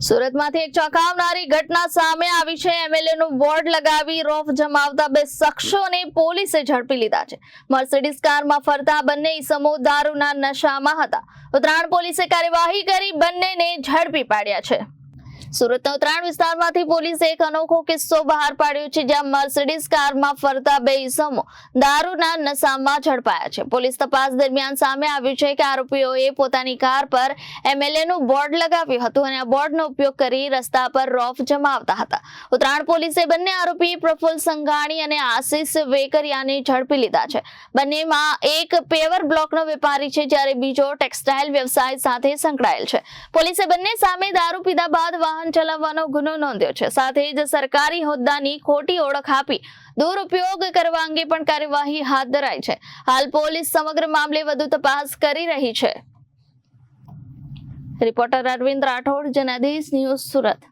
સુરતમાંથી એક ચોંકાવનારી ઘટના સામે આવી છે। એમએલએનું બોર્ડ લગાવી રોફ જમાવતા બે શખ્સોને પોલીસે ઝડપી લીધા છે। મર્સિડીઝ કારમાં ફરતા બંને ઈસમો દારૂના નશામાં હતા। ઉત્તરાયણ પોલીસે કાર્યવાહી કરી બંનેને ઝડપી પાડ્યા છે। સુરતના ઉત્તરાયણ વિસ્તારમાંથી પોલીસે એક અનોખો કિસ્સો બહાર પાડ્યો છે, જ્યાં મર્સિડીઝ કારમાં ફરતા બે ઈસમો દારૂના નશામાં ઝડપાયા છે। પોલીસ તપાસ દરમિયાન સામે આવ્યું છે કે આરોપીઓએ પોતાની કાર પર એમએલએનું બોર્ડ લગાવ્યું હતું અને આ બોર્ડનો ઉપયોગ કરી રસ્તા પર રોફ જમાવતા હતા। ઉત્તરાયણ પોલીસે બંને આરોપી પ્રફુલ સંઘાણી અને આશિષ વેકરિયાને ઝડપી લીધા છે। બંનેમાં એક પેવર બ્લોકનો વેપારી છે, જ્યારે બીજો ટેક્સટાઇલ વ્યવસાય સાથે સંકળાયેલ છે। પોલીસે બંને સામે દારૂ પીધા બાદ વાહન ચલાવવાનો ગુનો નોંધ્યો છે। સાથે જ સરકારી હોદ્દાની ખોટી ઓળખ આપી દુરુપયોગ કરવા અંગે પણ કાર્યવાહી હાથ ધરાઈ છે। હાલ પોલીસ સમગ્ર મામલે વધુ તપાસ કરી રહી છે। Reporter Arvind Rathod, Janadesh news, Surat.